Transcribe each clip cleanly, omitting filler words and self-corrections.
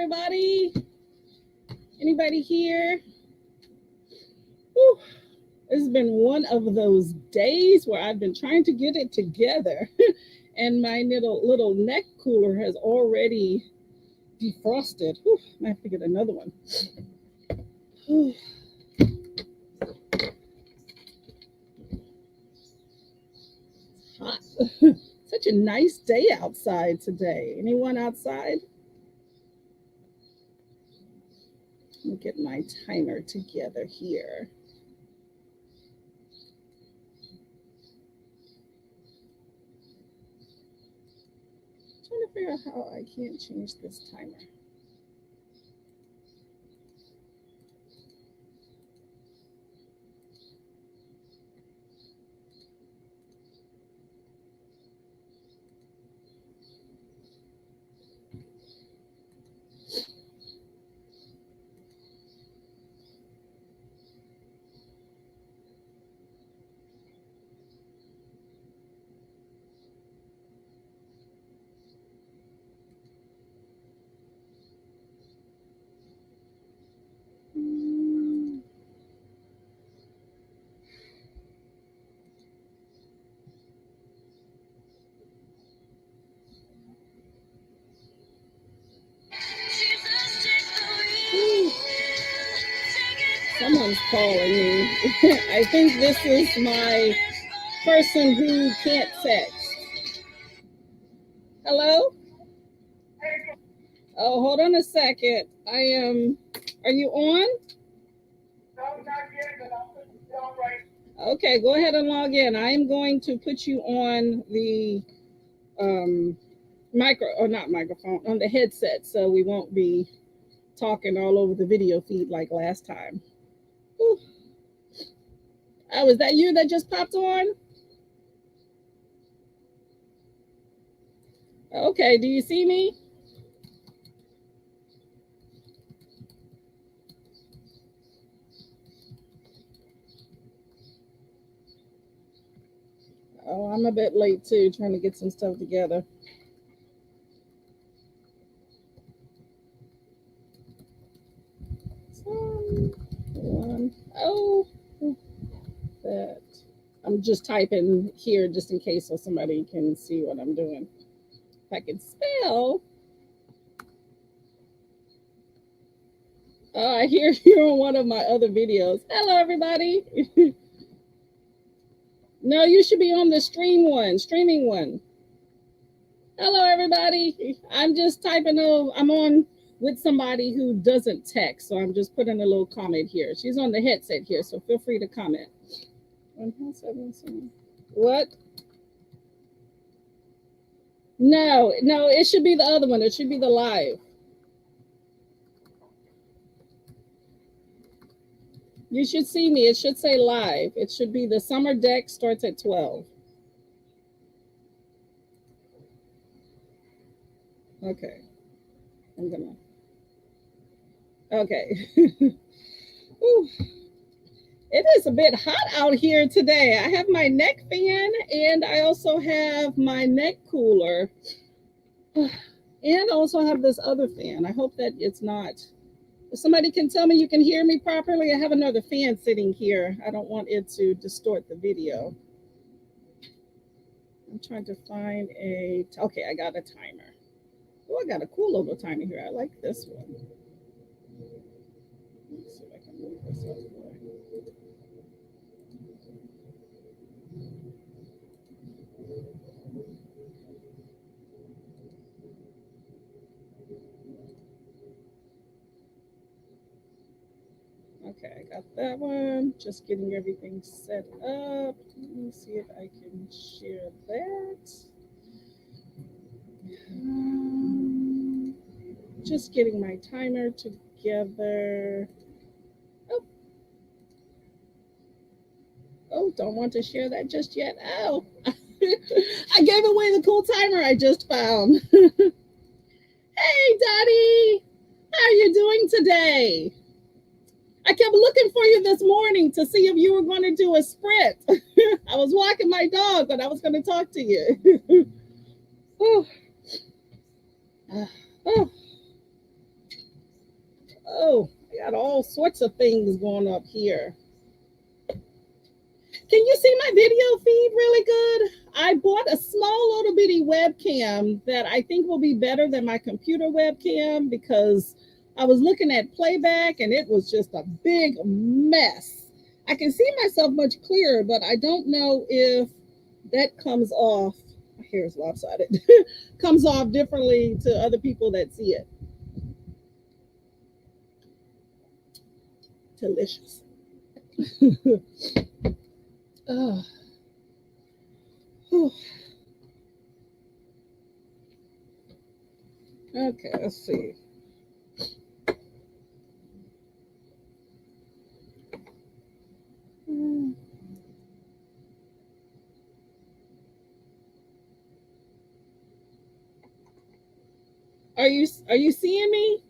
everybody. Anybody here? Whew. This has been one of those days where I've been trying to get it together. And my little neck cooler has already defrosted. Whew, I have to get another one. Whew. Hot. Such a nice day outside today. Anyone outside? Let me get my timer together here. I'm trying to figure out how I can't change this timer. Someone's calling me. I think this is my person who can't text. Hello? Oh, hold on a second. Are you on? No, not yet, but I'll put you on right. Okay, go ahead and log in. I am going to put you on the not microphone, on the headset, so we won't be talking all over the video feed like last time. Whew. Oh, is that you that just popped on? Okay, do you see me? Oh, I'm a bit late too, trying to get some stuff together. Oh, that. I'm just typing here just in case so somebody can see what I'm doing. If I can spell. Oh, I hear you on one of my other videos. Hello, everybody. No, you should be on the streaming one. Hello, everybody. I'm just typing. I'm on with somebody who doesn't text, so I'm just putting a little comment here. She's on the headset here, so feel free to comment. What? No, it should be the other one. It should be the live. You should see me. It should say live. It should be the summer deck starts at 12. Okay. I'm gonna. Okay. It is a bit hot out here today. I have my neck fan and I also have my neck cooler. And also have this other fan. I hope that it's not. If somebody can tell me you can hear me properly, I have another fan sitting here. I don't want it to distort the video. I'm trying to find okay, I got a timer. Oh, I got a cool little timer here. I like this one. Let's see if I can move this up. Okay, I got that one. Just getting everything set up. Let me see if I can share that. Just getting my timer together. Oh, don't want to share that just yet. Oh, I gave away the cool timer I just found. Hey, Daddy, how are you doing today? I kept looking for you this morning to see if you were going to do a sprint. I was walking my dog, but I was going to talk to you. Oh. Oh, I got all sorts of things going up here. Can you see my video feed really good? I bought a small little bitty webcam that I think will be better than my computer webcam because I was looking at playback and it was just a big mess. I can see myself much clearer, but I don't know if that comes off. My hair is lopsided. Comes off differently to other people that see it. Delicious. Oh. Okay, let's see. Are you seeing me?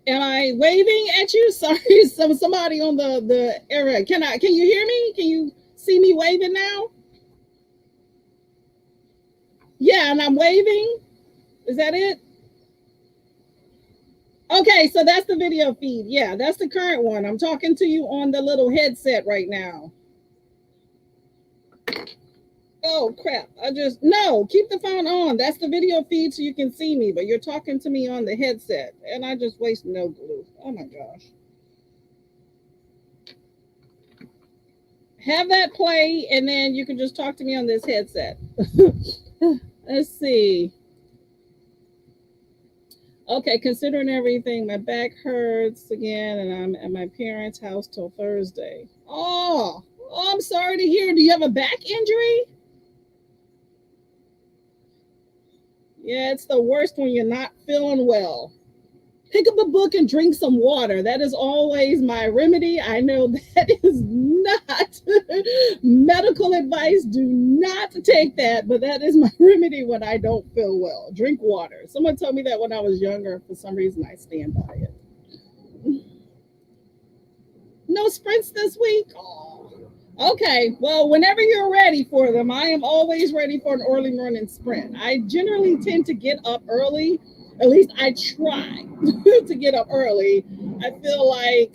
Am I waving at you? Sorry, somebody on the area. Can you hear me? Can you see me waving now? Yeah, and I'm waving. Is that it? Okay, so that's the video feed. Yeah, that's the current one. I'm talking to you on the little headset right now. Oh crap. No, keep the phone on. That's the video feed so you can see me, but you're talking to me on the headset. And I just wasted no glue. Oh my gosh. Have that play and then you can just talk to me on this headset. Let's see. Okay, considering everything, my back hurts again and I'm at my parents' house till Thursday. Oh, I'm sorry to hear. Do you have a back injury? Yeah, it's the worst when you're not feeling well. Pick up a book and drink some water. That is always my remedy. I know that is not medical advice. Do not take that, but that is my remedy when I don't feel well. Drink water. Someone told me that when I was younger. For some reason, I stand by it. No sprints this week? Oh. Okay, well, whenever you're ready for them, I am always ready for an early morning sprint. I generally tend to get up early. At least I try to get up early. I feel like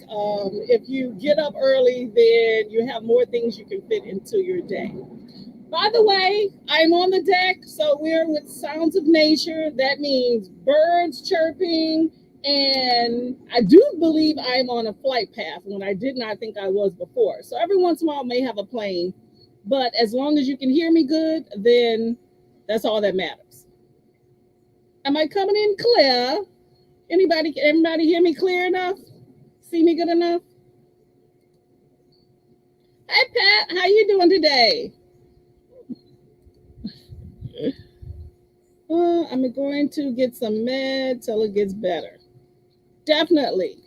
if you get up early, then you have more things you can fit into your day. By the way, I'm on the deck, so we're with sounds of nature. That means birds chirping, and I do believe I'm on a flight path when I did not think I was before. So every once in a while I may have a plane, but as long as you can hear me good, then that's all that matters. Am I coming in clear? Everybody hear me clear enough? See me good enough? Hi Pat, how you doing today? I'm going to get some med till it gets better. Definitely.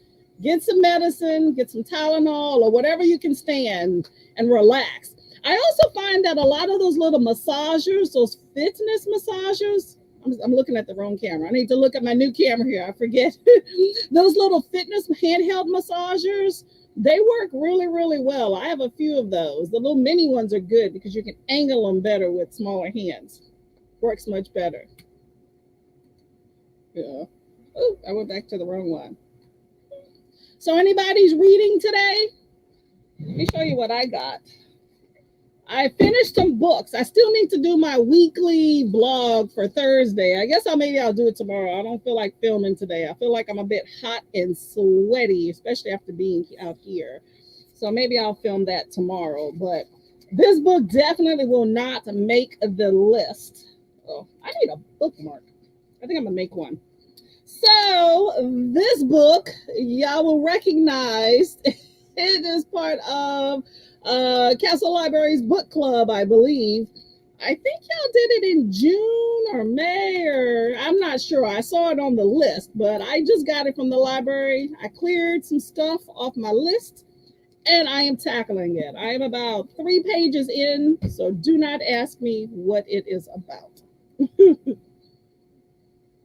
Get some medicine, get some Tylenol or whatever you can stand and relax. I also find that a lot of those little massagers, those fitness massagers, I'm looking at the wrong camera. I need to look at my new camera here. I forget. Those little fitness handheld massagers, they work really, really well. I have a few of those. The little mini ones are good because you can angle them better with smaller hands. Works much better. Yeah. Oh, I went back to the wrong one. So anybody's reading today? Let me show you what I got. I finished some books. I still need to do my weekly blog for Thursday. I guess maybe I'll do it tomorrow. I don't feel like filming today. I feel like I'm a bit hot and sweaty, especially after being out here. So maybe I'll film that tomorrow. But this book definitely will not make the list. Oh, I need a bookmark. I think I'm gonna make one. So this book, y'all will recognize it is part of Castle Library's book club, I believe. I think y'all did it in June or May, or I'm not sure. I saw it on the list, but I just got it from the library. I cleared some stuff off my list, and I am tackling it. I am about 3 pages in, so do not ask me what it is about.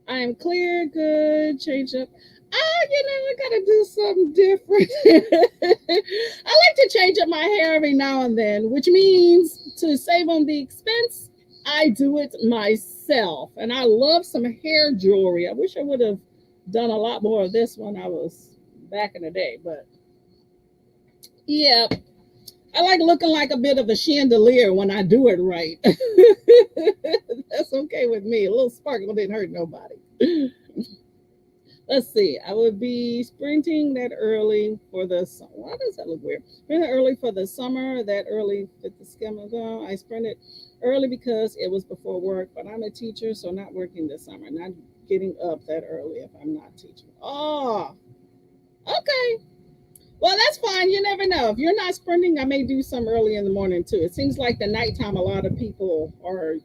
I am clear, good, change up. I gotta do something different. I like to change up my hair every now and then, which means to save on the expense, I do it myself. And I love some hair jewelry. I wish I would have done a lot more of this when I was back in the day. But yeah, I like looking like a bit of a chandelier when I do it right. That's okay with me. A little sparkle didn't hurt nobody. Let's see. I would be sprinting that early for the summer. Why does that look weird? Sprinting early for the summer. That early fit the schema. I sprinted early because it was before work, but I'm a teacher, so not working this summer. Not getting up that early if I'm not teaching. Oh, okay. Well, that's fine. You never know. If you're not sprinting, I may do some early in the morning too. It seems like the nighttime, a lot of people are,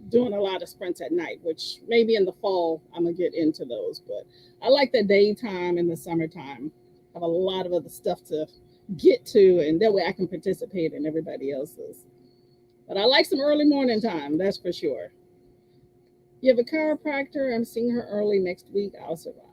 doing a lot of sprints at night, which maybe in the fall I'm gonna get into those. But I like the daytime and the summertime. Have a lot of other stuff to get to, and that way I can participate in everybody else's. But I like some early morning time, that's for sure. You have a chiropractor. I'm seeing her early next week. I'll survive.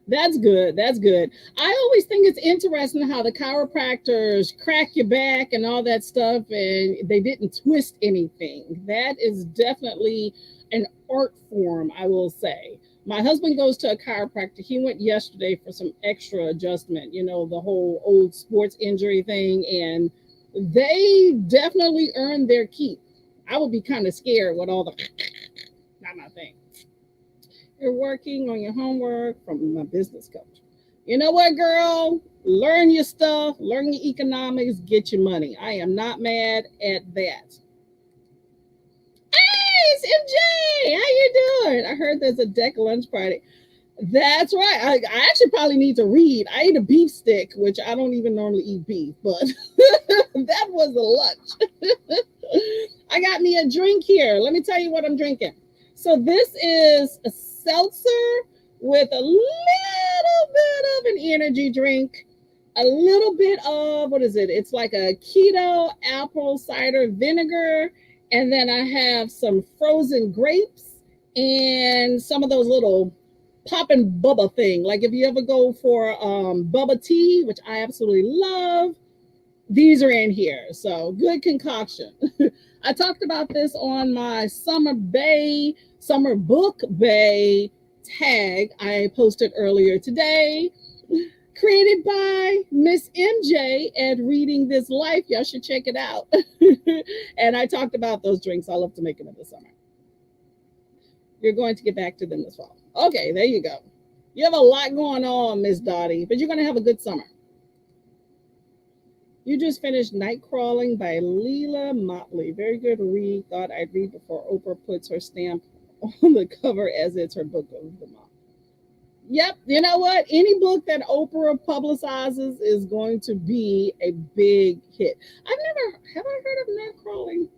That's good. That's good. I always think it's interesting how the chiropractors crack your back and all that stuff, and they didn't twist anything. That is definitely an art form, I will say. My husband goes to a chiropractor. He went yesterday for some extra adjustment, the whole old sports injury thing, and they definitely earned their keep. I would be kind of scared with all the, not my thing. You're working on your homework from my business coach. You know what, girl? Learn your stuff, learn your economics, get your money. I am not mad at that. Hey, it's MJ. How you doing? I heard there's a deck lunch party. That's right. I actually probably need to read. I ate a beef stick, which I don't even normally eat beef, but that was a lunch. I got me a drink here. Let me tell you what I'm drinking. So this is a seltzer with a little bit of an energy drink, a little bit of what is it? It's like a keto apple cider vinegar, and then I have some frozen grapes and some of those little popping bubba thing. Like if you ever go for bubba tea, which I absolutely love, these are in here. So good concoction. I talked about this on my summer book bay tag I posted earlier today, created by Miss MJ at Reading This Life. Y'all should check it out. And I talked about those drinks. I love to make them in the summer. You're going to get back to them this fall. Okay, there you go. You have a lot going on, Miss Dottie, but you're going to have a good summer. You just finished Night Crawling by Leila Motley. Very good read. Thought I'd read before Oprah puts her stamp on the cover as it's her book of the month. Yep, you know what? Any book that Oprah publicizes is going to be a big hit. Have I heard of Night Crawling?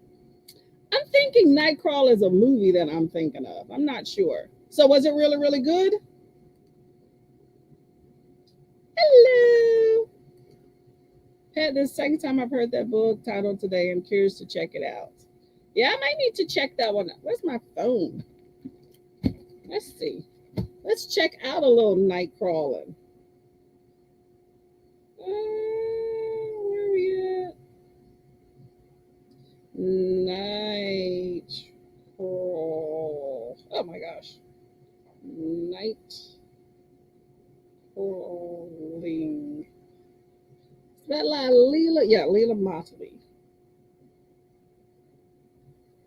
I'm thinking Nightcrawl is a movie that I'm thinking of. I'm not sure. So was it really, really good? Hello. Pat, this second time I've heard that book titled today. I'm curious to check it out. Yeah, I might need to check that one out. Where's my phone? Let's see. Let's check out a little night crawling. Where are we at? Night crawl. Oh my gosh. Night crawling. Is that like Leila? Yeah, Leila Motley.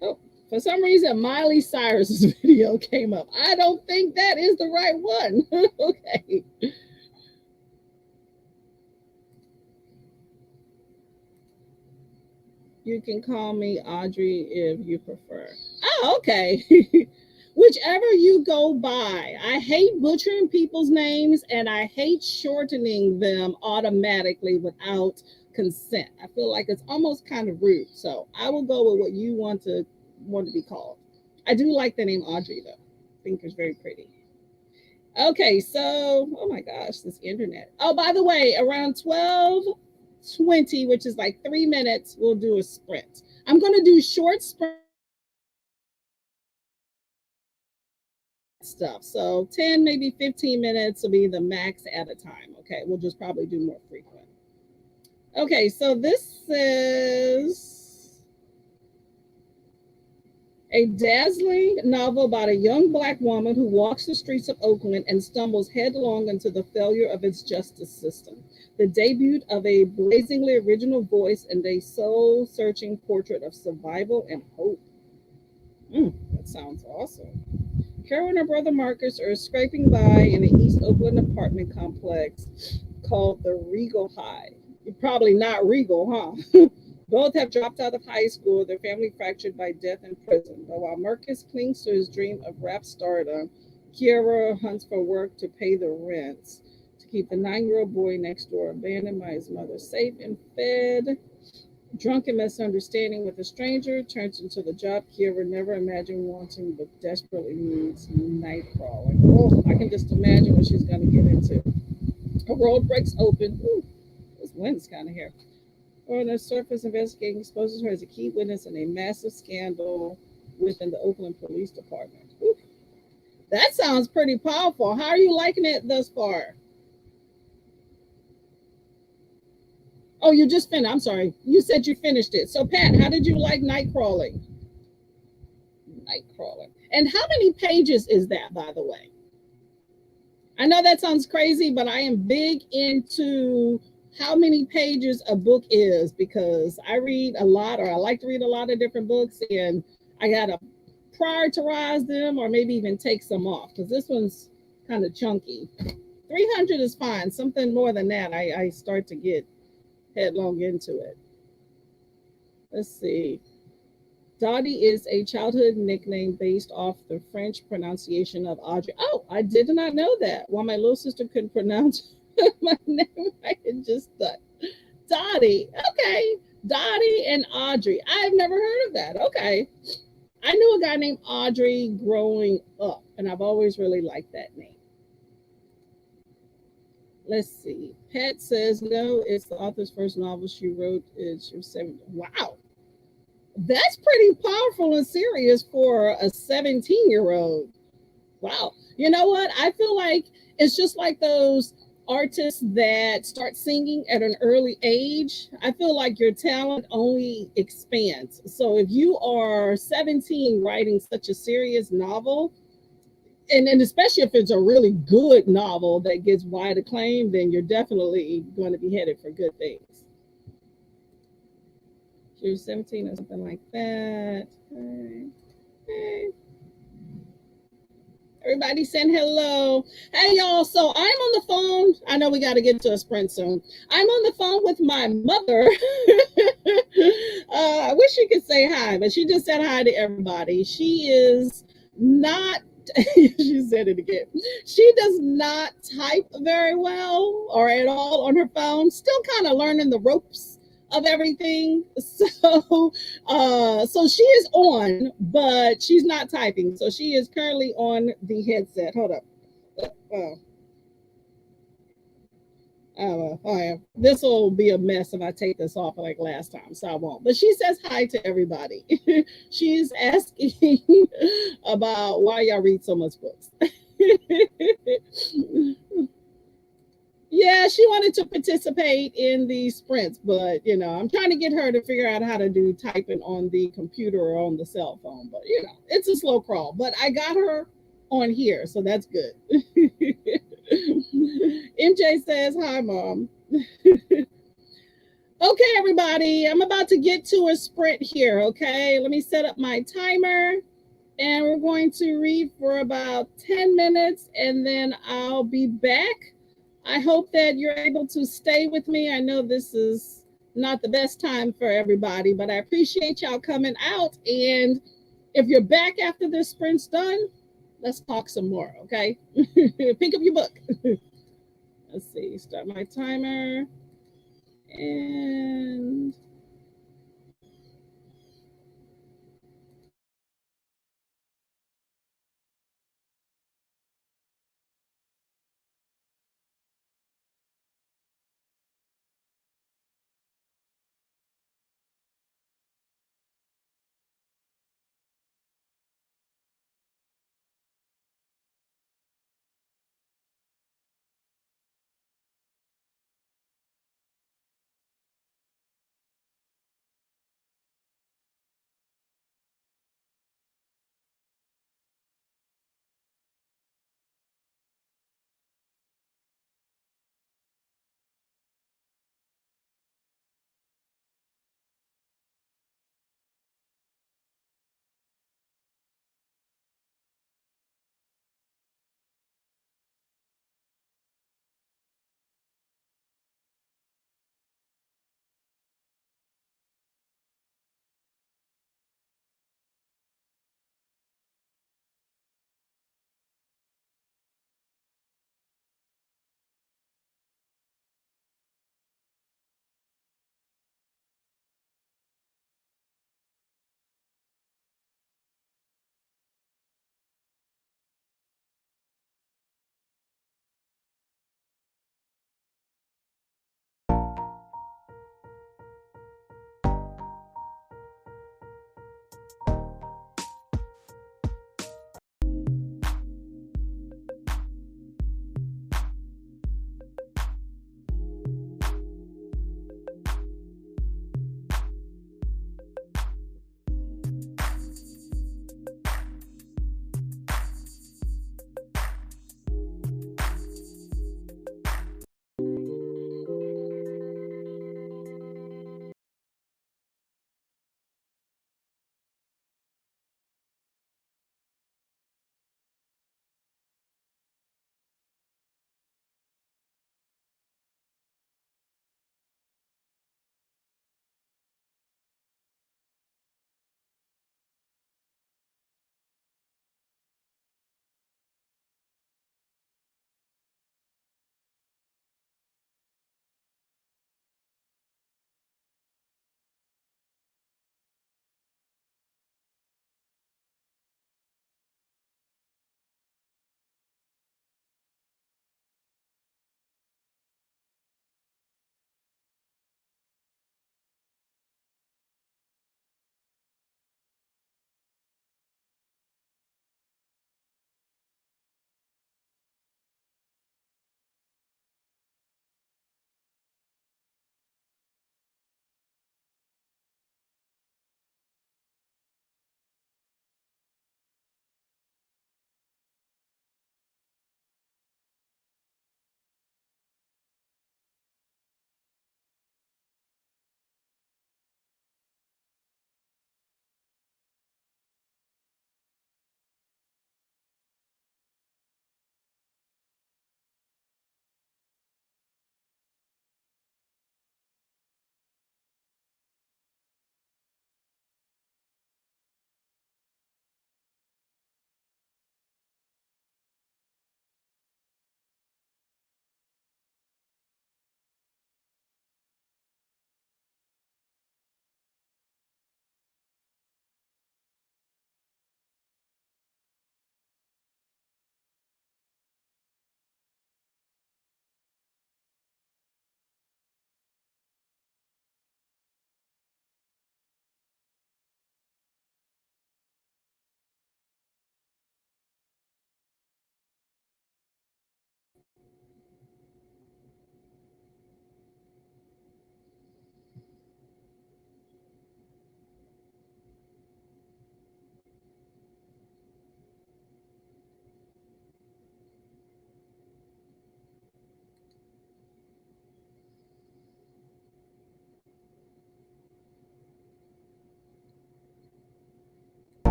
Oh, for some reason, Miley Cyrus's video came up. I don't think that is the right one. Okay. You can call me Audrey if you prefer. Oh, okay. Whichever you go by. I hate butchering people's names and I hate shortening them automatically without consent. I feel like it's almost kind of rude. So I will go with what you want to be called. I do like the name Audrey though. I think it's very pretty. Okay, so oh my gosh, this internet. Oh, by the way, around 12:20, which is like 3 minutes, we'll do a sprint. I'm gonna do short sprint stuff. So 10, maybe 15 minutes will be the max at a time. Okay, we'll just probably do more frequent. Okay, so this is A dazzling novel about a young black woman who walks the streets of Oakland and stumbles headlong into the failure of its justice system. The debut of a blazingly original voice and a soul searching portrait of survival and hope. That sounds awesome. Carol and her brother Marcus are scraping by in an East Oakland apartment complex called the Regal High. Probably not Regal, huh? Both have dropped out of high school, their family fractured by death in prison. But while Marcus clings to his dream of rap stardom, Kiara hunts for work to pay the rents to keep the 9-year-old boy next door abandoned by his mother safe and fed. Drunken misunderstanding with a stranger turns into the job Kiera never imagined wanting but desperately needs, night crawling. Oh, I can just imagine what she's going to get into. A road breaks open. Ooh, this wind's kind of here. On the surface, investigating exposes her as a key witness in a massive scandal within the Oakland Police Department. Ooh, that sounds pretty powerful. How are you liking it thus far? Oh, you just finished. I'm sorry. You said you finished it. So, Pat, how did you like night crawling? Nightcrawler. And how many pages is that, by the way? I know that sounds crazy, but I am big into how many pages a book is because I read a lot, or I like to read a lot of different books, and I got to prioritize them or maybe even take some off because this one's kind of chunky. 300 is fine. Something more than that, I start to get headlong into it. Let's see. Dottie is a childhood nickname based off the French pronunciation of Audrey. Oh, I did not know that. While my little sister couldn't pronounce my name, I had just thought Dottie. Okay, Dottie and Audrey. I've never heard of that. Okay, I knew a guy named Audrey growing up, and I've always really liked that name. Let's see. Pat says no. It's the author's first novel she wrote. She was 7. Wow, that's pretty powerful and serious for a 17-year-old. Wow. You know what? I feel like it's just like those artists that start singing at an early age. I feel like your talent only expands. So if you are 17 writing such a serious novel, and especially if it's a really good novel that gets wide acclaim, then you're definitely going to be headed for good things. You're 17 or something like that. Okay. Okay. Everybody send hello. Hey, y'all. So I'm on the phone. I know we got to get to a sprint soon. I'm on the phone with my mother. I wish she could say hi, but she just said hi to everybody. She is not, she said it again. She does not type very well or at all on her phone. Still kind of learning the ropes of everything. So she is on, but she's not typing. So she is currently on the headset. Hold up. Oh, oh, oh, this will be a mess if I take this off like last time, so I won't. But she says hi to everybody. She's asking about why y'all read so much books. Yeah, she wanted to participate in the sprints, but I'm trying to get her to figure out how to do typing on the computer or on the cell phone. But it's a slow crawl. But I got her on here, so that's good. MJ says, "Hi, mom." Okay, everybody, I'm about to get to a sprint here. Okay, let me set up my timer, and we're going to read for about 10 minutes, and then I'll be back. I hope that you're able to stay with me. I know this is not the best time for everybody, but I appreciate y'all coming out. And if you're back after this sprint's done, let's talk some more, okay? Pick up your book. Let's see, start my timer. And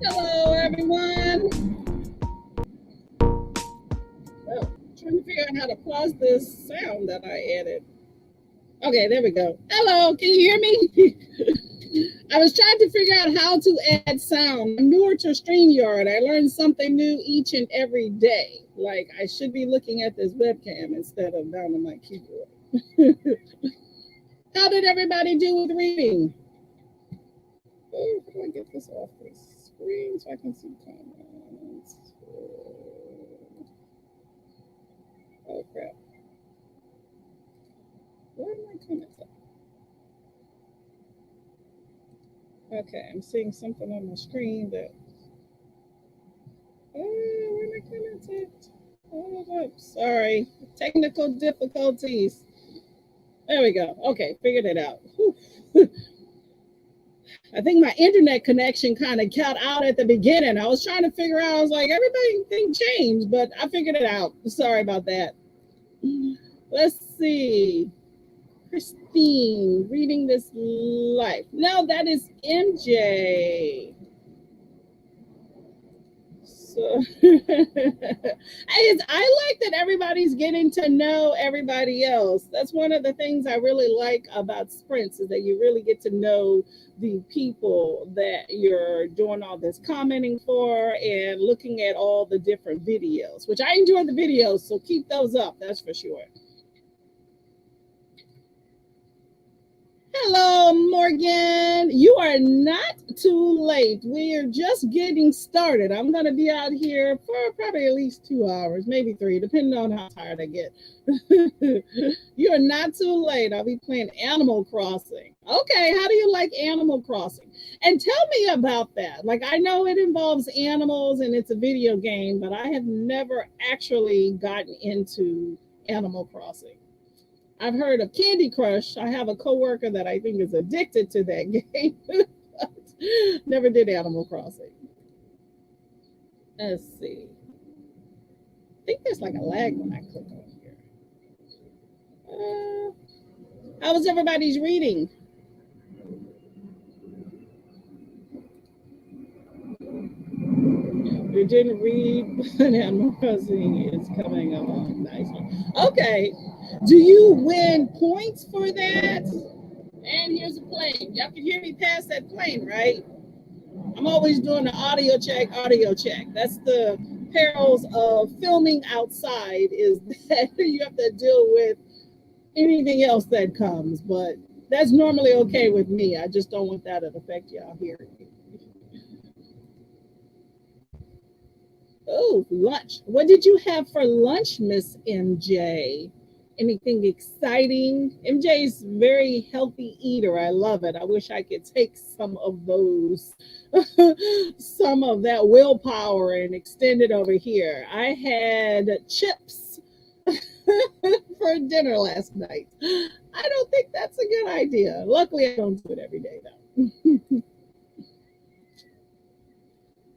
Hello, everyone. Oh, trying to figure out how to pause this sound that I added. Okay, there we go. Hello, can you hear me? I was trying to figure out how to add sound. I'm newer to StreamYard. I learn something new each and every day. Like I should be looking at this webcam instead of down on my keyboard. How did everybody do with reading? Oh, how do I get this off this screen so I can see comments? Oh crap. Where are my comments at? Okay, I'm seeing something on my screen that. Oh, where are my comments at? Oh, whoops. Sorry. Technical difficulties. There we go. Okay, figured it out. I think my internet connection kind of cut out at the beginning. I was trying to figure out, I was like, everything changed, but I figured it out. Sorry about that. Let's see. Christine, reading this life. No, that is MJ. So I like that everybody's getting to know everybody else. That's one of the things I really like about sprints is that you really get to know the people that you're doing all this commenting for and looking at all the different videos, which I enjoy the videos, so keep those up, that's for sure. Hello, Morgan. You are not too late. We are just getting started. I'm going to be out here for probably at least 2 hours, maybe 3, depending on how tired I get. You are not too late. I'll be playing Animal Crossing. Okay, how do you like Animal Crossing? And tell me about that. Like, I know it involves animals and it's a video game, but I have never actually gotten into Animal Crossing. I've heard of Candy Crush. I have a coworker that I think is addicted to that game. Never did Animal Crossing. Let's see. I think there's like a lag when I click on here. How was everybody's reading? You didn't read, but Animal Crossing is coming along nicely. Okay. Do you win points for that? And here's a plane. Y'all can hear me past that plane, right? I'm always doing the audio check, audio check. That's the perils of filming outside is that you have to deal with anything else that comes. But that's normally okay with me. I just don't want that to affect y'all hearing me. Oh, lunch. What did you have for lunch, Miss MJ? Anything exciting? MJ's very healthy eater. I love it. I wish I could take some of those, some of that willpower and extend it over here. I had chips for dinner last night. I don't think that's a good idea. Luckily, I don't do it every day, though.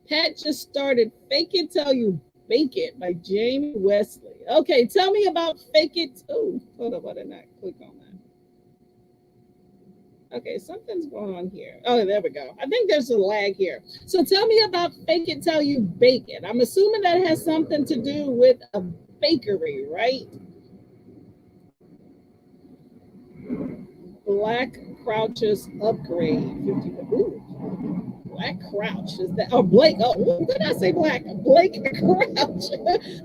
Pat just started Fake It Till You Bake It by Jamie Wesley. Okay, tell me about Fake It. Oh, hold up, why did I not click on that? Okay, something's going on here. Oh, there we go. I think there's a lag here. So tell me about Fake It Till You Bake It. I'm assuming that has something to do with a bakery, right? Black Crouch's upgrade. 50. Ooh, Black Crouch is that? Oh, Blake. Oh, did I say Black? Blake Crouch. I was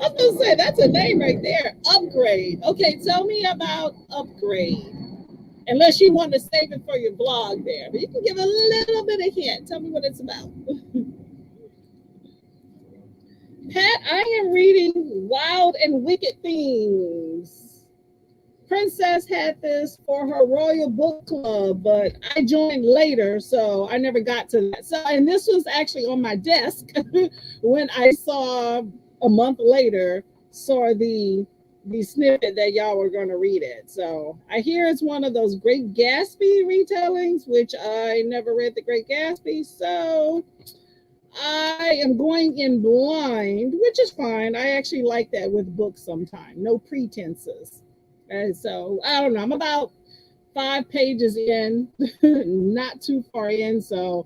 gonna say that's a name right there. Upgrade. Okay, tell me about Upgrade. Unless you want to save it for your blog there, but you can give a little bit of hint. Tell me what it's about. Pat, I am reading Wild and Wicked Things. Princess had this for her royal book club, but I joined later, so I never got to that. So, and this was actually on my desk when I saw a month later saw the snippet that y'all were going to read it. So I hear it's one of those Great Gatsby retellings, which I never read the Great Gatsby, so I am going in blind, which is fine. I actually like that with books sometimes. No pretenses. And so I don't know. I'm about 5 pages in, not too far in. So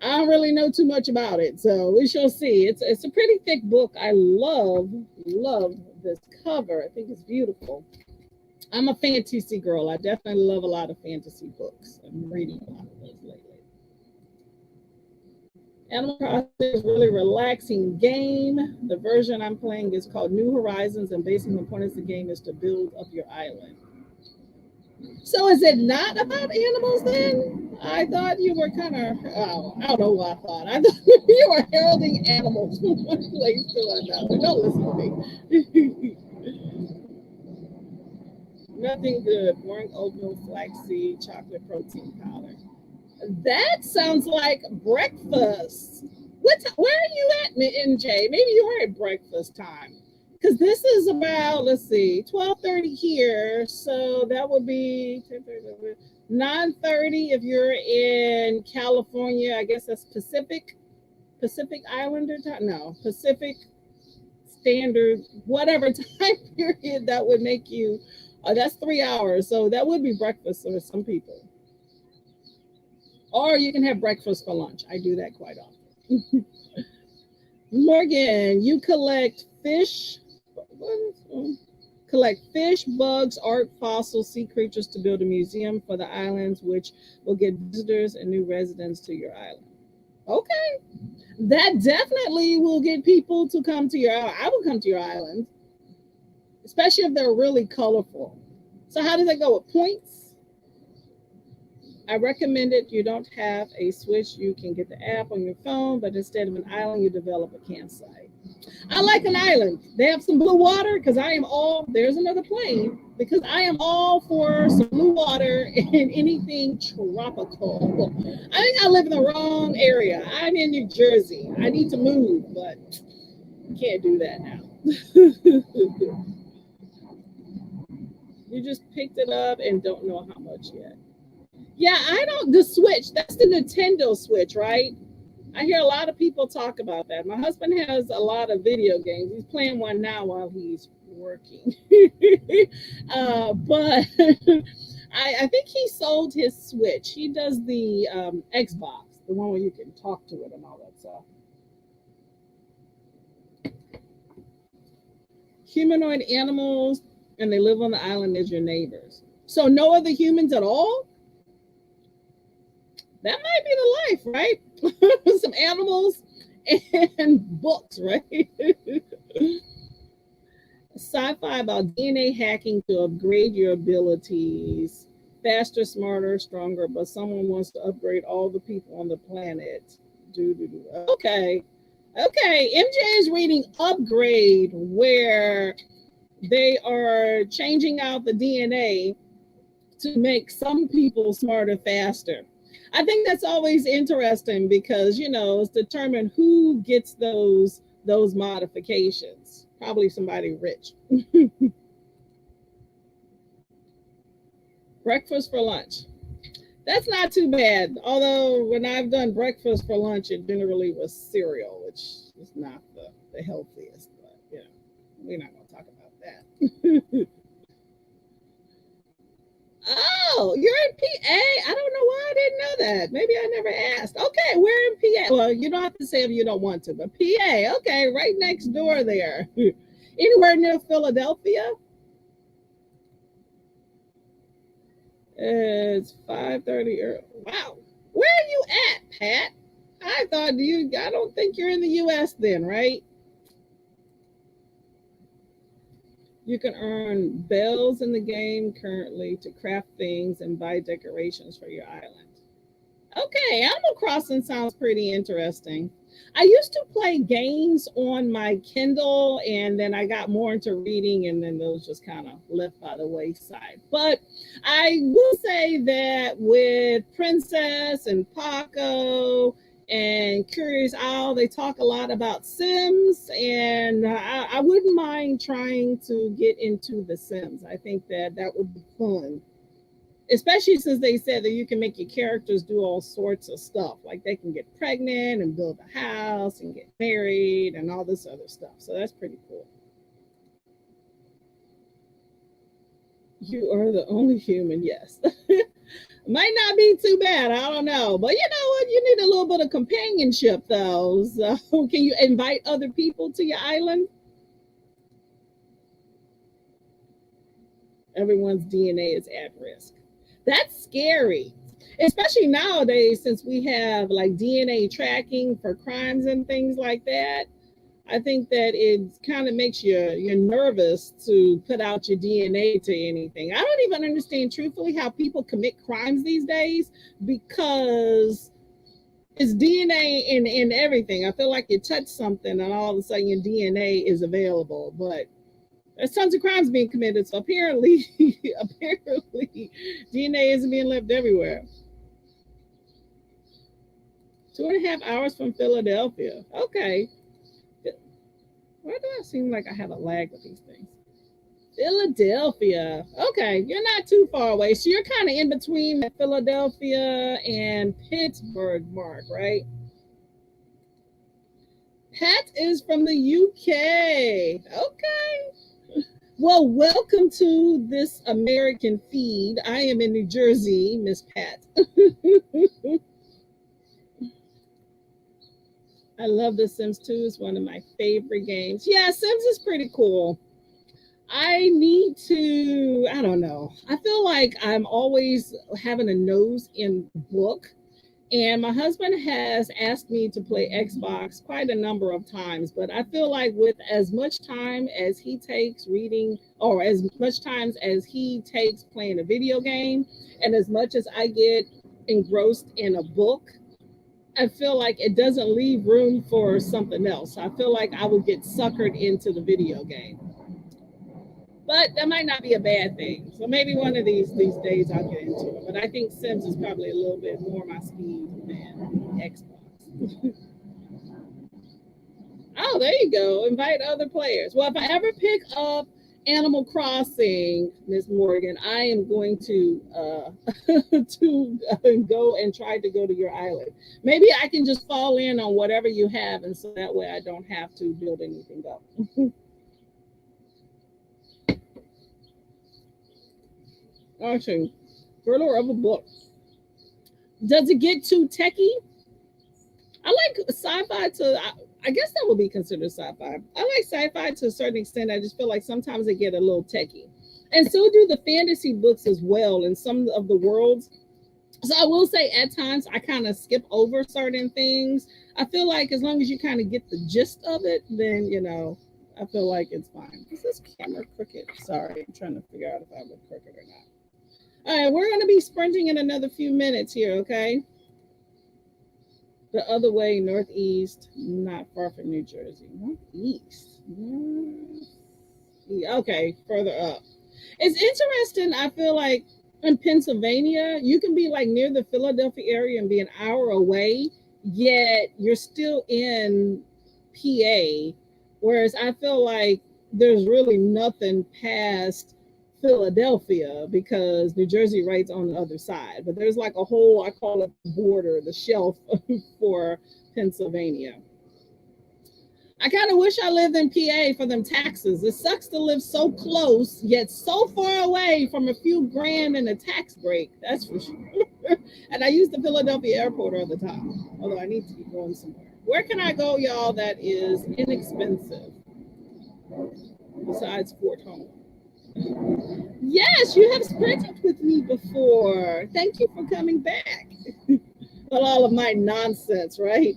I don't really know too much about it, so we shall see. It's a pretty thick book. I love this cover. I think it's beautiful. I'm a fantasy girl. I definitely love a lot of fantasy books. I'm reading a lot of those lately. Animal Crossing is a really relaxing game. The version I'm playing is called New Horizons, and basically the point of the game is to build up your island. So is it not about animals then? I thought you were kind of, oh, I don't know what I thought. I thought you were heralding animals from one place to another. Don't listen to me. Nothing good. Boring oatmeal, flaxseed, chocolate protein powder. That sounds like breakfast. Where are you at, NJ? Maybe you are at breakfast time. Because this is about, let's see, 12:30 here. So that would be 9:30 if you're in California. I guess that's Pacific Islander time. No, Pacific Standard, whatever time period that would make you. That's 3 hours. So that would be breakfast for some people. Or you can have breakfast for lunch. I do that quite often. Morgan, you collect fish, bugs, art, fossils, sea creatures to build a museum for the islands, which will get visitors and new residents to your island. Okay, that definitely will get people to come to your island. I will come to your island, especially if they're really colorful. So how does that go with points? I recommend it. You don't have a Switch. You can get the app on your phone, but instead of an island, you develop a campsite. I like an island. They have some blue water because I am all, there's another plane, because I am all for some blue water and anything tropical. I think I live in the wrong area. I'm in New Jersey. I need to move, but can't do that now. You just picked it up and don't know how much yet. Yeah, I don't, the Switch, that's the Nintendo Switch, right? I hear a lot of people talk about that. My husband has a lot of video games. He's playing one now while he's working. But I think he sold his Switch. He does the Xbox, the one where you can talk to it and all that stuff. Humanoid animals, and they live on the island as your neighbors. So no other humans at all? That might be the life, right? Some animals and books, right? Sci-fi about DNA hacking to upgrade your abilities. Faster, smarter, stronger, but someone wants to upgrade all the people on the planet. Do. Okay. Okay. MJ is reading Upgrade, where they are changing out the DNA to make some people smarter faster. I think that's always interesting because it's determined who gets those modifications. Probably somebody rich. Breakfast for lunch. That's not too bad. Although when I've done breakfast for lunch, it generally was cereal, which is not the healthiest. But we're not going to talk about that. Oh, you're in PA. I don't know why I didn't know that. Maybe I never asked. Okay, we're in PA. Well, you don't have to say if you don't want to, but PA. Okay, right next door there. Anywhere near Philadelphia? It's 5:30. Wow. Where are you at, Pat? I don't think you're in the US then, right? You can earn bells in the game currently to craft things and buy decorations for your island. Okay, Animal Crossing sounds pretty interesting. I used to play games on my Kindle, and then I got more into reading, and then those just kind of left by the wayside. But I will say that with Princess and Paco and Curious Owl, they talk a lot about Sims, and I wouldn't mind trying to get into the Sims. I think that would be fun, especially since they said that you can make your characters do all sorts of stuff, like they can get pregnant and build a house and get married and all this other stuff. So that's pretty cool. You are the only human, yes. Might not be too bad. I don't know. But you know what? You need a little bit of companionship, though. So, can you invite other people to your island? Everyone's DNA is at risk. That's scary. Especially nowadays, since we have like DNA tracking for crimes and things like that. I think that it kind of makes you nervous to put out your DNA to anything. I don't even understand truthfully how people commit crimes these days because it's DNA in everything. I feel like you touch something and all of a sudden your DNA is available, but there's tons of crimes being committed. So apparently, apparently, DNA isn't being left everywhere. 2.5 hours from Philadelphia. Okay. Why do I seem like I have a lag with these things? Philadelphia. Okay, you're not too far away. So you're kind of in between Philadelphia and Pittsburgh, Mark, right? Pat is from the UK. Okay. Well, welcome to this American feed. I am in New Jersey, Miss Pat. I love The Sims 2. It's one of my favorite games. Yeah, Sims is pretty cool. I need to, I don't know. I feel like I'm always having a nose in book. And my husband has asked me to play Xbox quite a number of times, but I feel like with as much time as he takes reading, or as much time as he takes playing a video game, and as much as I get engrossed in a book, I feel like it doesn't leave room for something else. I feel like I would get suckered into the video game. But that might not be a bad thing. So maybe one of these days I'll get into it. But I think Sims is probably a little bit more my speed than Xbox. Oh, there you go. Invite other players. Well, if I ever pick up Animal Crossing, Miss Morgan, I am going to go and try to go to your island. Maybe I can just fall in on whatever you have, and so that way I don't have to build anything up. Actually, thriller of a book. Does it get too techie? I like sci-fi to. I guess that would be considered sci-fi. I like sci-fi to a certain extent. I just feel like sometimes they get a little techie, and so do the fantasy books as well. In some of the worlds, so I will say at times I kind of skip over certain things. I feel like as long as you kind of get the gist of it, then I feel like it's fine. Is this camera crooked? Sorry, I'm trying to figure out if I look crooked or not. All right, we're going to be sprinting in another few minutes here, okay? The other way, northeast, not far from New Jersey. Northeast. Okay, further up. It's interesting. I feel like in Pennsylvania, you can be like near the Philadelphia area and be an hour away, yet you're still in PA. Whereas I feel like there's really nothing past Philadelphia because New Jersey right's on the other side. But there's like a whole, I call it the border, the shelf for Pennsylvania. I kind of wish I lived in PA for them taxes. It sucks to live so close, yet so far away from a few grand in a tax break. That's for sure. And I use the Philadelphia airport all the time, although I need to be going somewhere. Where can I go, y'all, that is inexpensive besides Fort Home? Yes, you have sprinted with me before. Thank you for coming back. Well, all of my nonsense, right?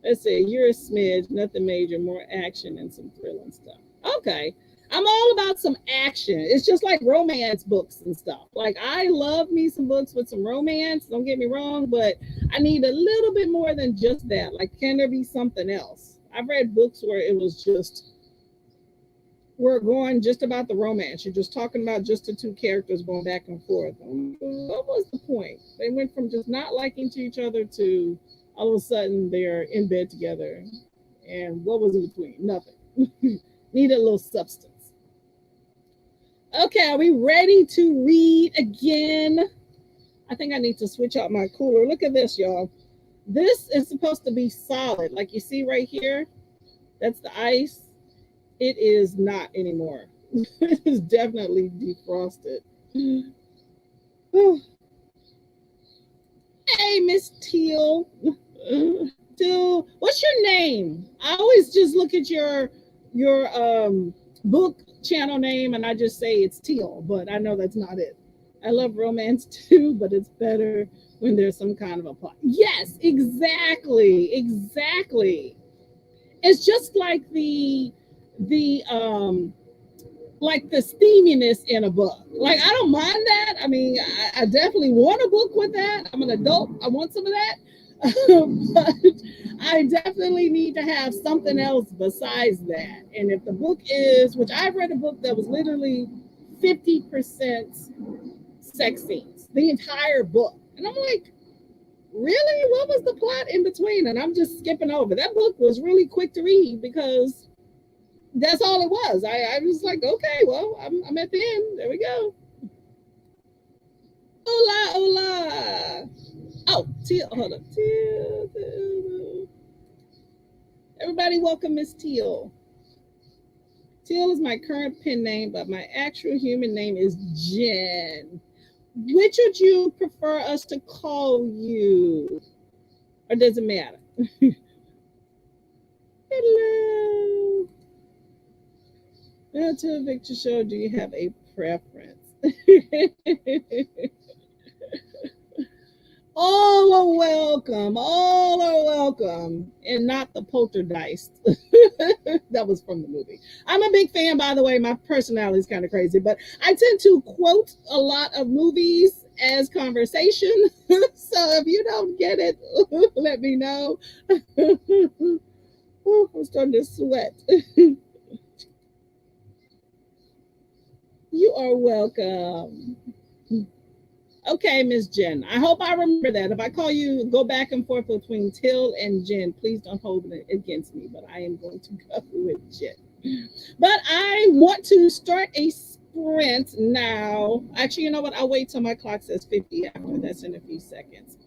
Let's see, you're a smidge, nothing major, more action and some thrilling stuff. Okay. I'm all about some action. It's just like romance books and stuff. Like I love me some books with some romance, don't get me wrong, but I need a little bit more than just that. Like, can there be something else? I've read books where it was just we're going just about the romance. You're just talking about just the two characters going back and forth. What was the point? They went from just not liking to each other to all of a sudden they're in bed together. And what was in between? Nothing. Needed a little substance. Okay, are we ready to read again? I think I need to switch out my cooler. Look at this, y'all. This is supposed to be solid. Like you see right here, that's the ice. It is not anymore. It is definitely defrosted. Hey, Miss Teal. Teal, what's your name? I always just look at your book channel name and I just say it's Teal, but I know that's not it. I love romance too, but it's better when there's some kind of a plot. Yes, exactly, exactly. It's just like the like the steaminess in a book. Like I don't mind that. I mean, I definitely want a book with that. I'm an adult. I want some of that. But I definitely need to have something else besides that. And if the book is, which I've read a book that was literally 50% sex scenes, the entire book. And I'm like, really? What was the plot in between? And I'm just skipping over. That book was really quick to read because that's all it was. I was like, okay, well, I'm at the end. There we go. Hola, hola. Oh, Teal, hold up. Teal. Everybody, welcome Miss Teal. Teal is my current pen name, but my actual human name is Jen. Which would you prefer us to call you? Or does it matter? Hello. To Victor Show, do you have a preference? All are welcome. All are welcome. And not the poltergeist. That was from the movie. I'm a big fan, by the way. My personality is kind of crazy, but I tend to quote a lot of movies as conversation. So if you don't get it, let me know. I'm starting to sweat. You are welcome. Okay, Miss Jen. I hope I remember that. If I call you, go back and forth between Till and Jen, please don't hold it against me, but I am going to go with Jen. But I want to start a sprint now. Actually, you know what? I'll wait till my clock says 50 after. That's in a few seconds.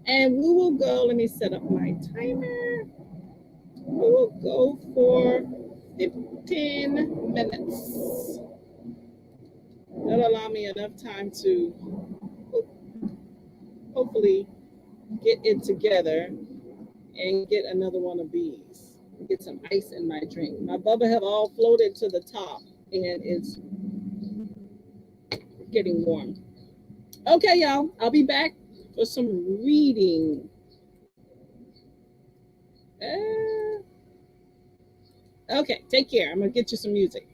And we will go, let me set up my timer. We will go for 15 minutes. That'll allow me enough time to hopefully get it together and get another one of these. Get some ice in my drink. My bubba have all floated to the top and it's getting warm. Okay, y'all. I'll be back for some reading. Uh, okay, take care. I'm gonna get you some music.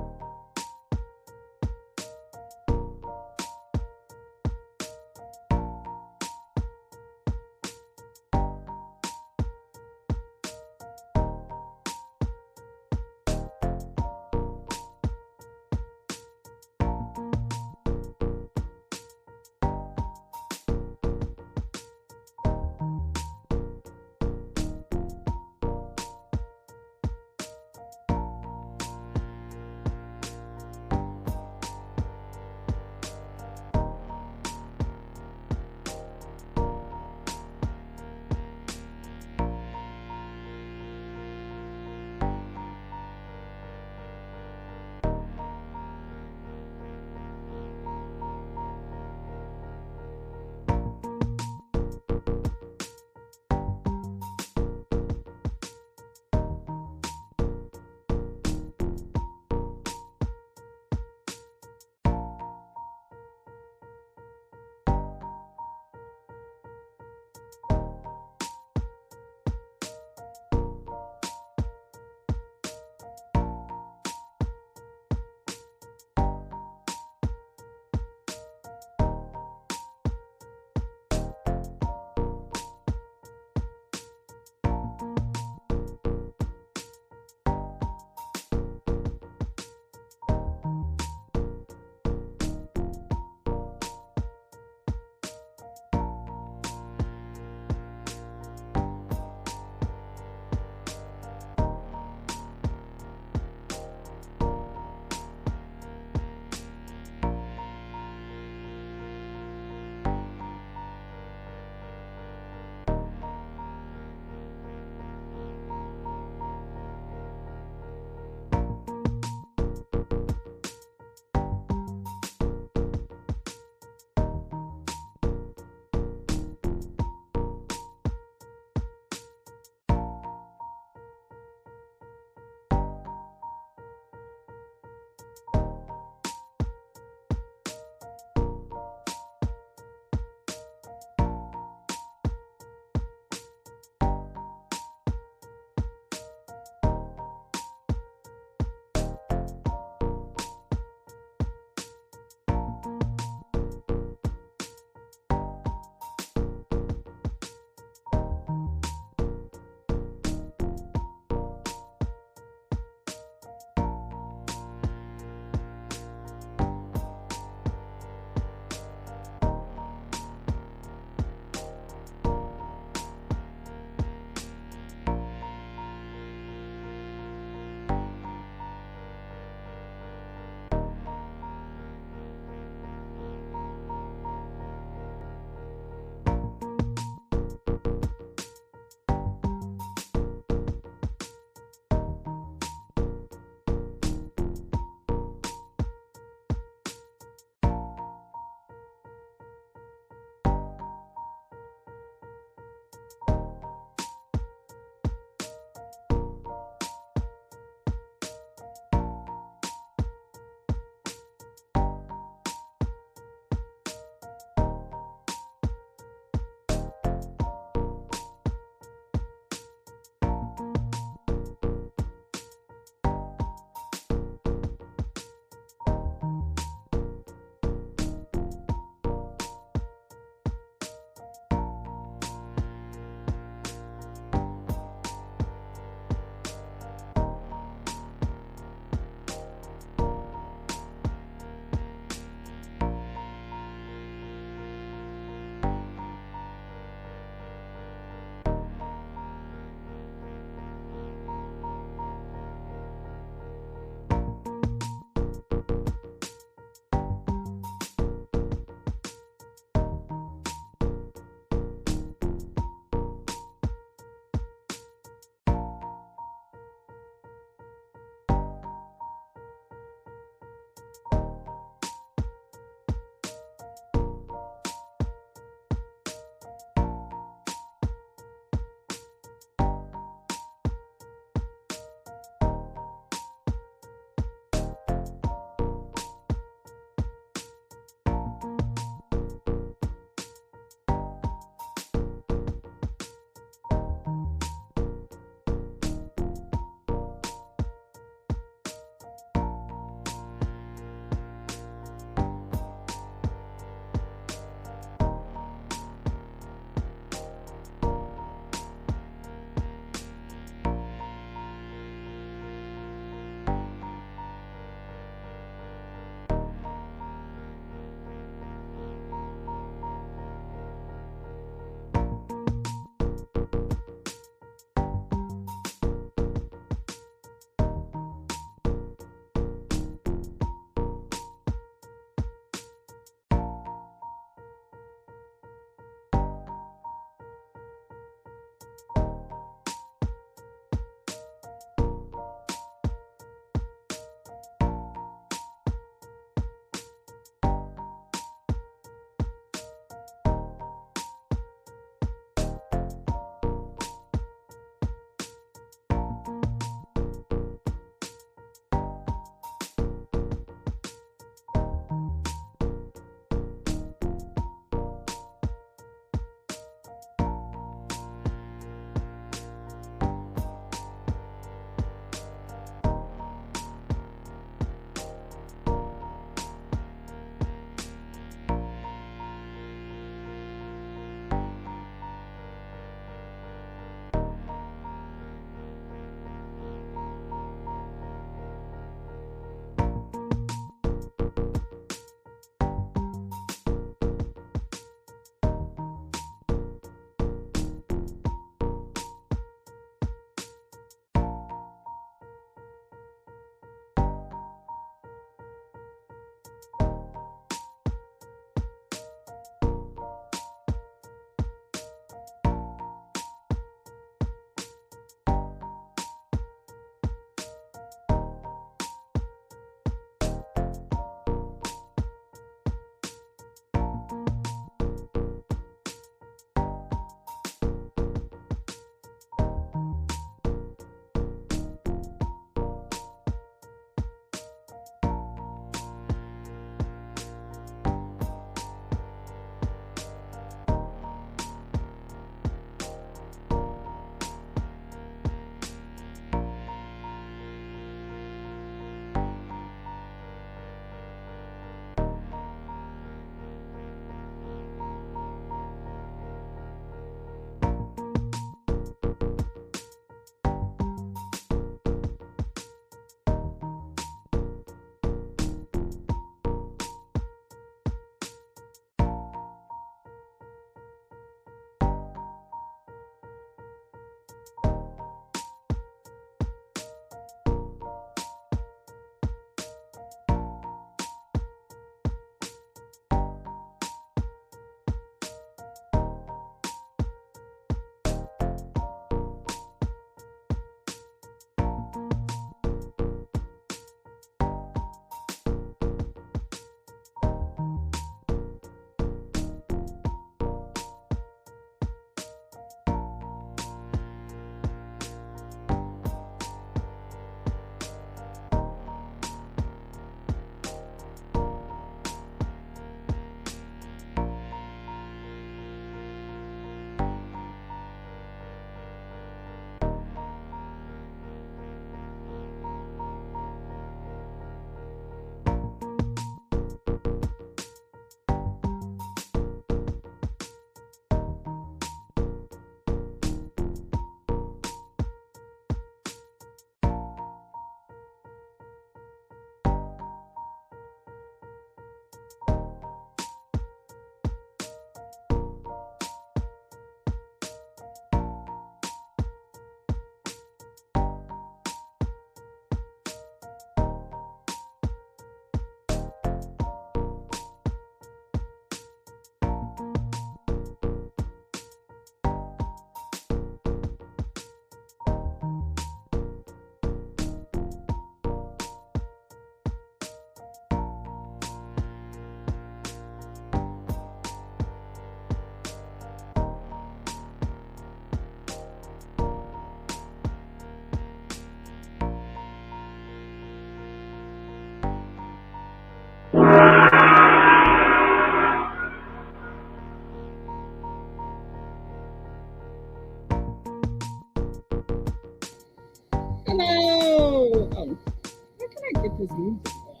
his music off.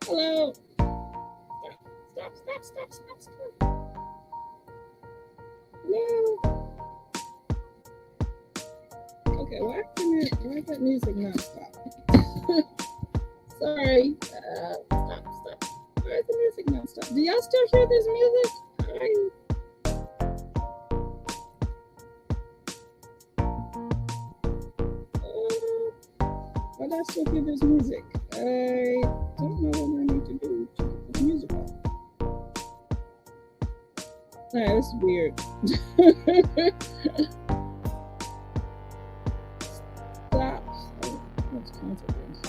Hello. Stop. Hello. Okay, why is that music not stop? Sorry. Stop. Why is the music not stop? Do y'all still hear this music? Why do I still hear this music? I don't know what I need to do to put the music off. This is weird. Stop. Let's cancel this.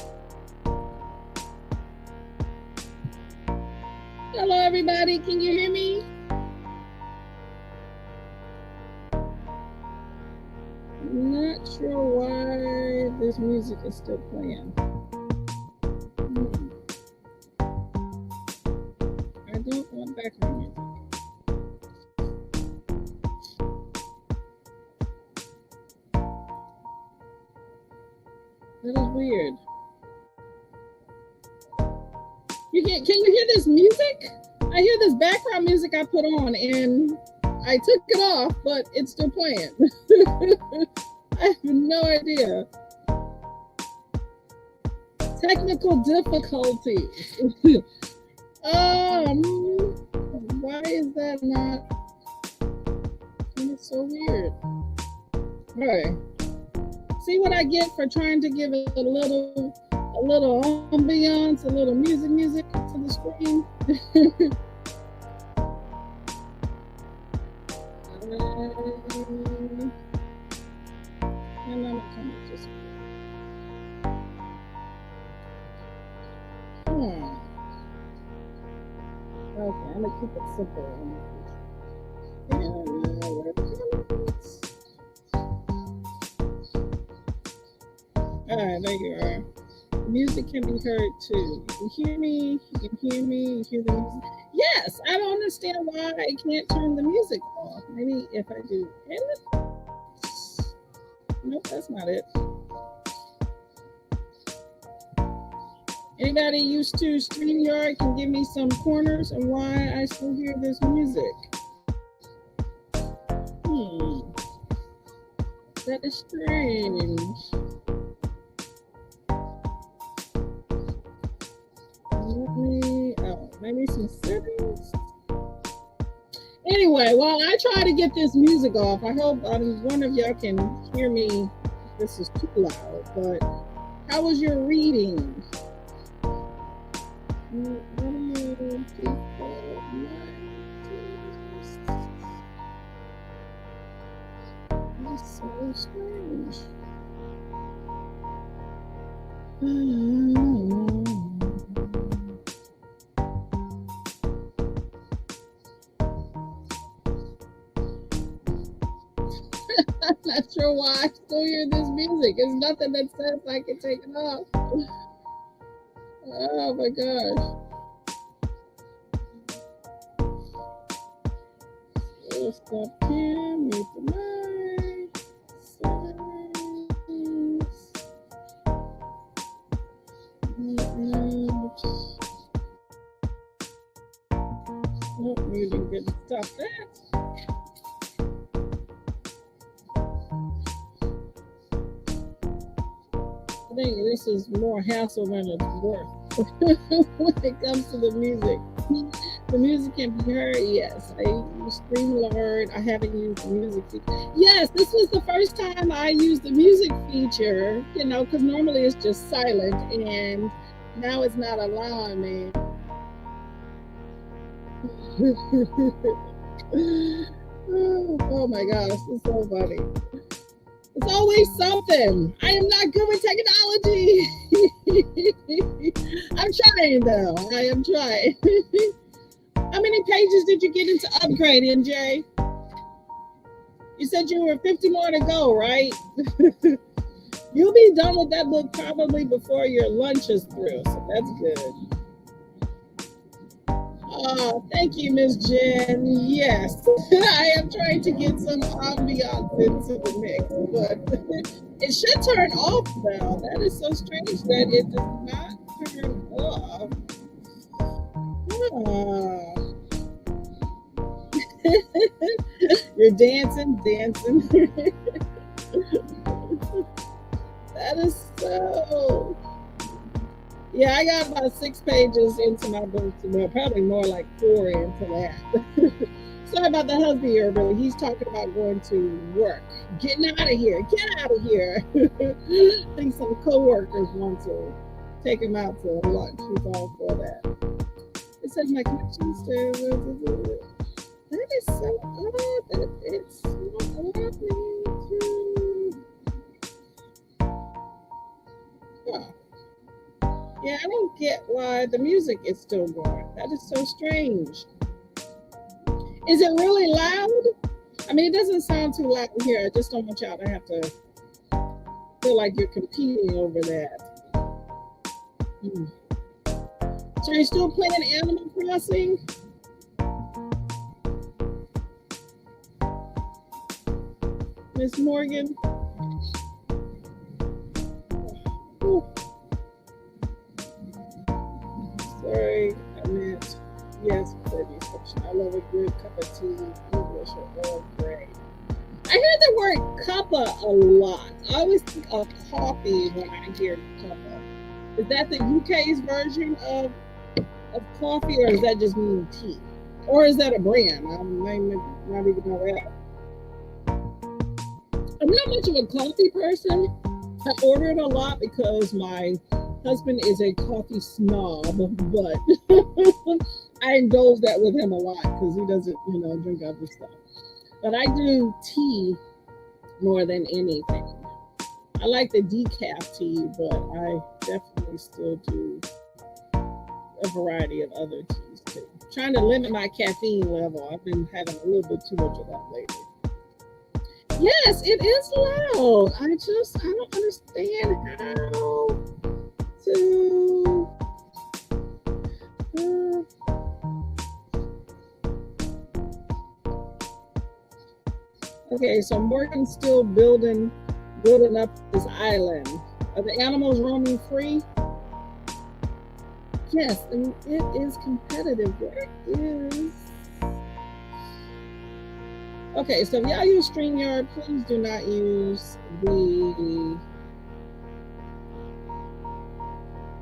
Hello, everybody. Can you hear me? Not sure why this music is still playing. I don't want background music. That is weird. Can you hear this music? I hear this background music I put on and I took it off, but it's still playing. I have no idea. Technical difficulties. Why is that not? It's so weird. All right. See what I get for trying to give it a little ambiance, a little music to the screen. And I'm coming just. Okay, I'm gonna keep it simple. Alright, there you are. The music can be heard too. You can hear me, you hear the music. Yes, I don't understand why I can't turn the music off. Maybe if I do edit. Nope, that's not it. Anybody used to StreamYard can give me some pointers on why I still hear this music. That is strange. Maybe some settings. Anyway, while I try to get this music off, I hope one of y'all can hear me. This is too loud, but how was your reading? That's so strange. I'm not sure why I still hear this music. There's nothing that says I can take it off. Oh my gosh. So stop here, mute the mic, settings. Nope, muting didn't stop that. I think this is more hassle than it's worth when it comes to the music. The music can be heard, yes. I use StreamYard. I haven't used the music feature. Yes, this was the first time I used the music feature, because normally it's just silent, and now it's not allowing me. Oh my gosh, it's so funny. It's always something. I am not good with technology. I'm trying though. I am trying. How many pages did you get into upgrading, Jay? You said you were 50 more to go, right? You'll be done with that book probably before your lunch is through, so that's good. Thank you, Miss Jen. Yes, I am trying to get some ambiance into the mix, but it should turn off now. That is so strange that it does not turn off. Ah. You're dancing, dancing. That is so. Yeah, I got about 6 pages into my book. Well, probably more like 4 into that. Sorry about the husband here, but he's talking about going to work. Getting out of here. Get out of here. I think some coworkers want to take him out to lunch. He's all for that. It says my connection still. That is so odd that it's not allowing to. Huh. Yeah, I don't get why the music is still going. That is so strange. Is it really loud? I mean, it doesn't sound too loud here. I just don't want y'all to have to feel like you're competing over that. So you're still playing Animal Crossing? Miss Morgan? Ooh. Sorry, I meant yes, Courtney section. I love a good cup of tea, English or Earl Grey. I hear the word cuppa a lot. I always think of coffee when I hear cuppa. Is that the UK's version of coffee, or does that just mean tea? Or is that a brand? I might not even know that. I'm not much of a coffee person. I order it a lot because my husband is a coffee snob, but I indulge that with him a lot because he doesn't, drink other stuff. But I do tea more than anything. I like the decaf tea, but I definitely still do a variety of other teas too. Trying to limit my caffeine level. I've been having a little bit too much of that lately. Yes, it is loud. I don't understand how to. Okay, so Morgan's still building up this island. Are the animals roaming free? Yes, and it is competitive. Where is? Okay, so if y'all use StreamYard, please do not use the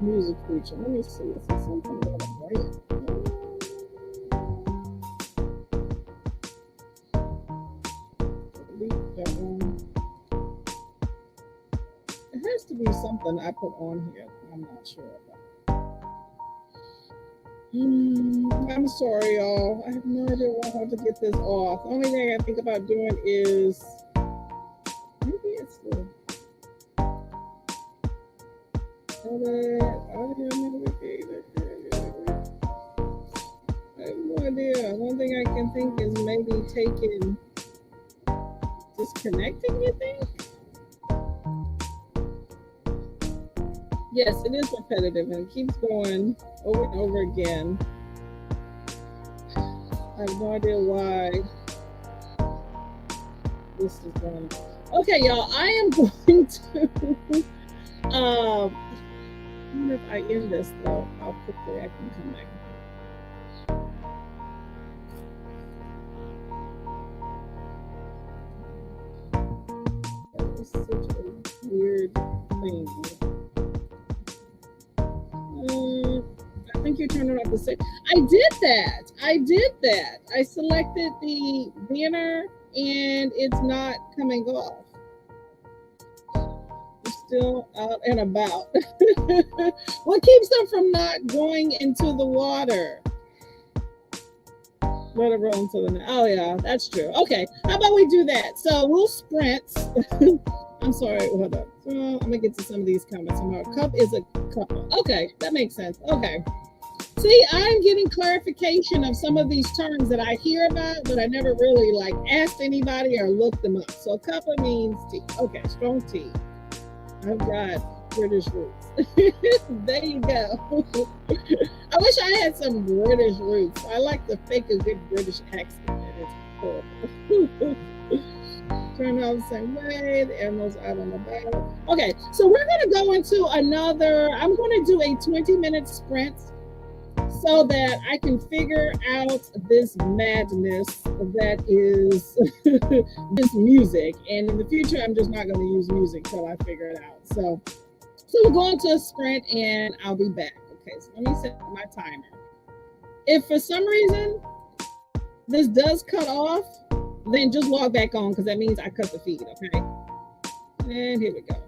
music feature. Let me see. Is there something about a brand? It has to be something I put on here. I'm not sure about. I'm sorry, y'all. I have no idea how to get this off. The only thing I think about doing is maybe it's the audio navigator. I have no idea. One thing I can think is maybe disconnecting, you think? Yes, it is repetitive and it keeps going over and over again. I have no idea why this is going on. Okay, y'all, I am going to I wonder if I end this though, how quickly I can come back. That is such a weird thing. I think you're turning off the set. I did that. I selected the banner and it's not coming off. It's still out and about. What keeps them from not going into the water? Let it roll into the net. Oh yeah, that's true. Okay, how about we do that? So we'll sprint. I'm sorry, hold up. I'm gonna get to some of these comments. A cup is a cup. Okay, that makes sense. Okay. See, I'm getting clarification of some of these terms that I hear about, but I never really asked anybody or looked them up. So cuppa means tea. Okay, strong tea. I've got British roots. There you go. I wish I had some British roots. I like to fake a good British accent, and it's horrible. Turn out the same way. The animals out on the battle. Okay, so we're going to go into another. I'm going to do a 20-minute sprint so that I can figure out this madness that is this music. And in the future, I'm just not going to use music till I figure it out. So we're going to a sprint, and I'll be back. Okay, so let me set my timer. If for some reason this does cut off, then just log back on, because that means I cut the feed, okay? And here we go.